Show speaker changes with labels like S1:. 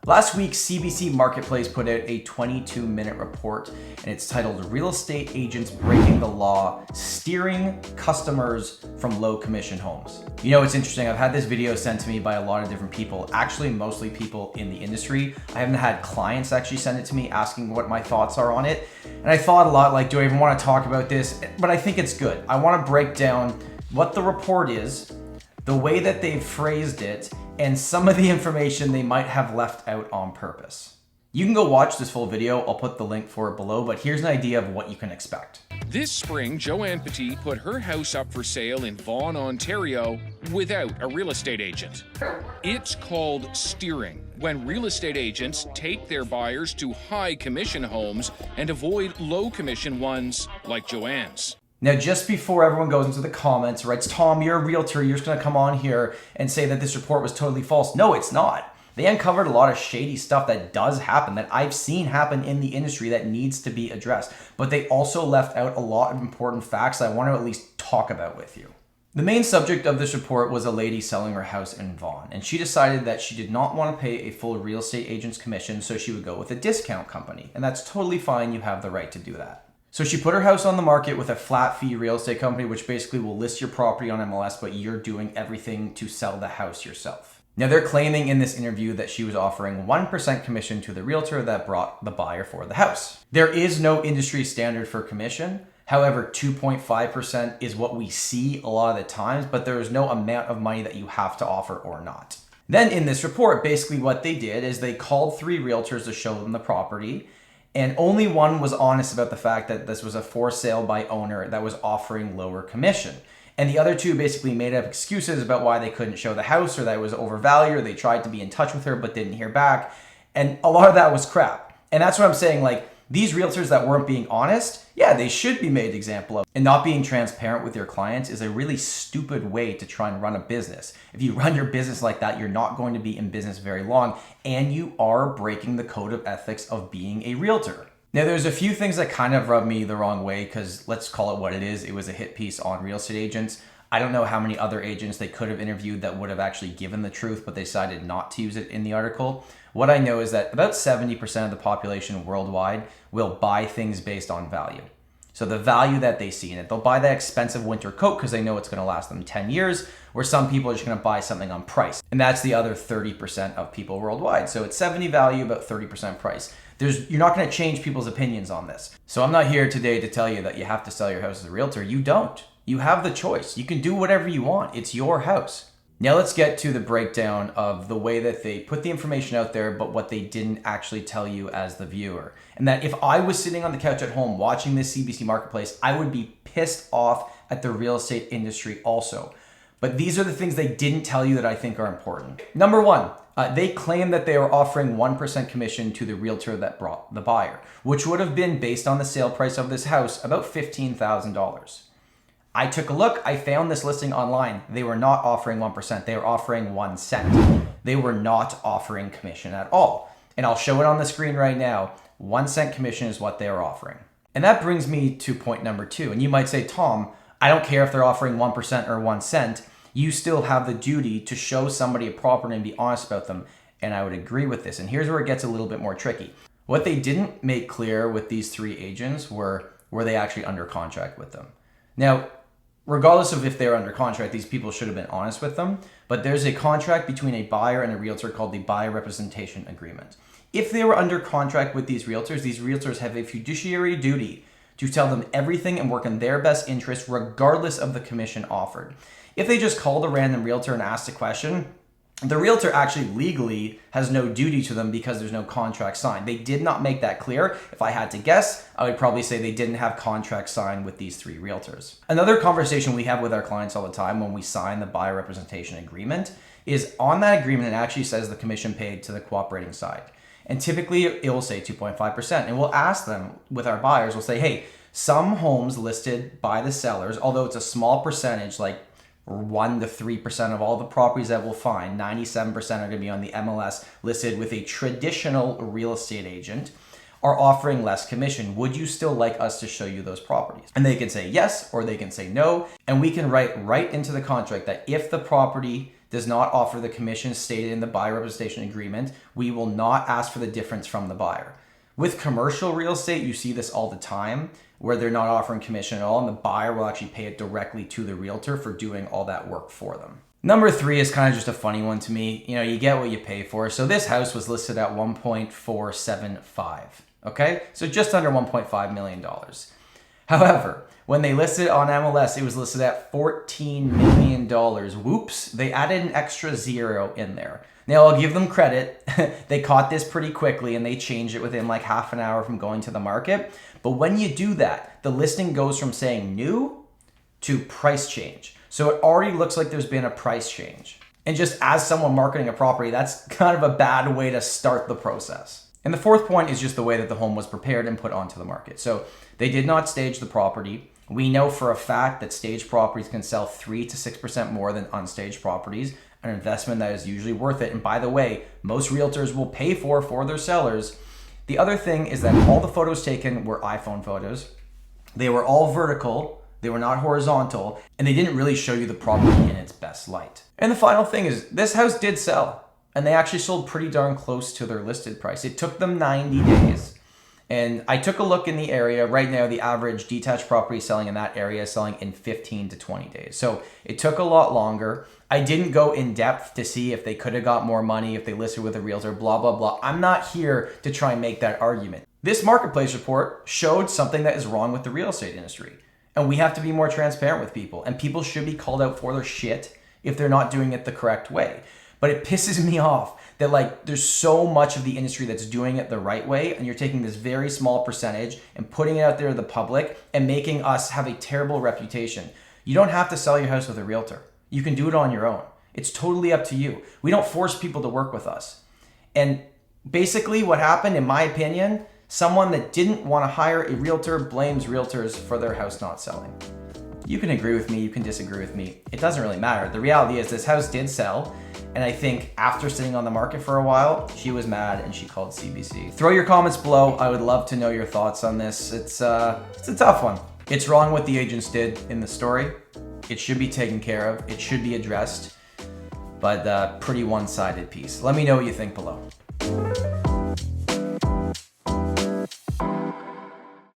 S1: Last week, CBC Marketplace put out a 22-minute report, and it's titled Real Estate Agents Breaking the Law, Steering Customers from Low Commission Homes. You know, it's interesting. I've had this video sent to me by a lot of different people, actually mostly people in the industry. I haven't had clients actually send it to me asking what my thoughts are on it. And I thought a lot, like, do I even want to talk about this? But I think it's good. I want to break down what the report is, the way that they've phrased it, and some of the information they might have left out on purpose. You can go watch this full video. I'll put the link for it below, but here's an idea of what you can expect.
S2: This spring, Joanne Petit put her house up for sale in Vaughan, Ontario, without a real estate agent. It's called steering, when real estate agents take their buyers to high commission homes and avoid low commission ones like Joanne's.
S1: Now, just before everyone goes into the comments, writes, Tom, you're a realtor, you're just gonna come on here and say that this report was totally false. No, it's not. They uncovered a lot of shady stuff that does happen, that I've seen happen in the industry that needs to be addressed. But they also left out a lot of important facts I want to at least talk about with you. The main subject of this report was a lady selling her house in Vaughan, and she decided that she did not want to pay a full real estate agent's commission, so she would go with a discount company. And that's totally fine, you have the right to do that. So she put her house on the market with a flat fee real estate company, which basically will list your property on MLS, but you're doing everything to sell the house yourself. Now, they're claiming in this interview that she was offering 1% commission to the realtor that brought the buyer for the house. There is no industry standard for commission. However, 2.5% is what we see a lot of the times, but there is no amount of money that you have to offer or not. Then in this report, basically what they did is they called 3 realtors to show them the property, and only one was honest about the fact that this was a for sale by owner that was offering lower commission. And the other 2 basically made up excuses about why they couldn't show the house, or that it was overvalued, or they tried to be in touch with her but didn't hear back. And a lot of that was crap. And that's what I'm saying, like, these realtors that weren't being honest, yeah, they should be made an example of. And not being transparent with your clients is a really stupid way to try and run a business. If you run your business like that, you're not going to be in business very long, and you are breaking the code of ethics of being a realtor. Now, there's a few things that kind of rub me the wrong way, because let's call it what it is. It was a hit piece on real estate agents. I don't know how many other agents they could have interviewed that would have actually given the truth, but they decided not to use it in the article. What I know is that about 70% of the population worldwide will buy things based on value. So the value that they see in it, they'll buy that expensive winter coat because they know it's going to last them 10 years, where some people are just going to buy something on price. And that's the other 30% of people worldwide. So it's 70 value, about 30% price. You're not going to change people's opinions on this. So I'm not here today to tell you that you have to sell your house as a realtor. You don't. You have the choice. You can do whatever you want. It's your house. Now let's get to the breakdown of the way that they put the information out there, but what they didn't actually tell you as the viewer. And that if I was sitting on the couch at home watching this CBC Marketplace, I would be pissed off at the real estate industry also. But these are the things they didn't tell you that I think are important. Number 1, they claim that they are offering 1% commission to the realtor that brought the buyer, which would have been, based on the sale price of this house, about $15,000. I took a look, I found this listing online. They were not offering 1%, they were offering 1 cent. They were not offering commission at all. And I'll show it on the screen right now. 1 cent commission is what they are offering. And that brings me to point number 2. And you might say, Tom, I don't care if they're offering 1% or 1 cent. You still have the duty to show somebody a property and be honest about them. And I would agree with this. And here's where it gets a little bit more tricky. What they didn't make clear with these 3 agents were they actually under contract with them. Now, regardless of if they're under contract, these people should have been honest with them, but there's a contract between a buyer and a realtor called the Buyer Representation Agreement. If they were under contract with these realtors have a fiduciary duty to tell them everything and work in their best interest regardless of the commission offered. If they just called a random realtor and asked a question, the realtor actually legally has no duty to them because there's no contract signed. They did not make that clear. If I had to guess, I would probably say they didn't have contracts signed with these 3 realtors. Another conversation we have with our clients all the time when we sign the buyer representation agreement is on that agreement, it actually says the commission paid to the cooperating side. And typically it will say 2.5%. And we'll ask them with our buyers, we'll say, hey, some homes listed by the sellers, although it's a small percentage, like 1 to 3% of all the properties that we'll find, 97% are going to be on the MLS listed with a traditional real estate agent, are offering less commission. Would you still like us to show you those properties? And they can say yes, or they can say no. And we can write right into the contract that if the property does not offer the commission stated in the buyer representation agreement, we will not ask for the difference from the buyer. With commercial real estate, you see this all the time where they're not offering commission at all and the buyer will actually pay it directly to the realtor for doing all that work for them. Number 3 is kind of just a funny one to me. You know, you get what you pay for. So this house was listed at 1.475. Okay, so just under $1.5 million. However, when they listed on MLS, it was listed at $14 million. Whoops, they added an extra 0 in there. Now, I'll give them credit. They caught this pretty quickly and they changed it within like half an hour from going to the market. But when you do that, the listing goes from saying new to price change. So it already looks like there's been a price change. And just as someone marketing a property, that's kind of a bad way to start the process. And the 4th point is just the way that the home was prepared and put onto the market. So they did not stage the property. We know for a fact that staged properties can sell 3 to 6% more than unstaged properties, an investment that is usually worth it. And by the way, most realtors will pay for their sellers. The other thing is that all the photos taken were iPhone photos. They were all vertical, they were not horizontal, and they didn't really show you the property in its best light. And the final thing is this house did sell, and they actually sold pretty darn close to their listed price. It took them 90 days. And I took a look in the area. Right now, the average detached property selling in that area is selling in 15 to 20 days. So it took a lot longer. I didn't go in depth to see if they could have got more money, if they listed with a realtor, blah, blah, blah. I'm not here to try and make that argument. This marketplace report showed something that is wrong with the real estate industry. And we have to be more transparent with people. And people should be called out for their shit if they're not doing it the correct way. But it pisses me off that like there's so much of the industry that's doing it the right way and you're taking this very small percentage and putting it out there to the public and making us have a terrible reputation. You don't have to sell your house with a realtor. You can do it on your own. It's totally up to you. We don't force people to work with us. And basically what happened, in my opinion, someone that didn't want to hire a realtor blames realtors for their house not selling. You can agree with me, you can disagree with me. It doesn't really matter. The reality is this house did sell. And I think after sitting on the market for a while, she was mad and she called CBC. Throw your comments below. I would love to know your thoughts on this. It's a tough one. It's wrong what the agents did in the story. It should be taken care of. It should be addressed. But pretty one-sided piece. Let me know what you think below.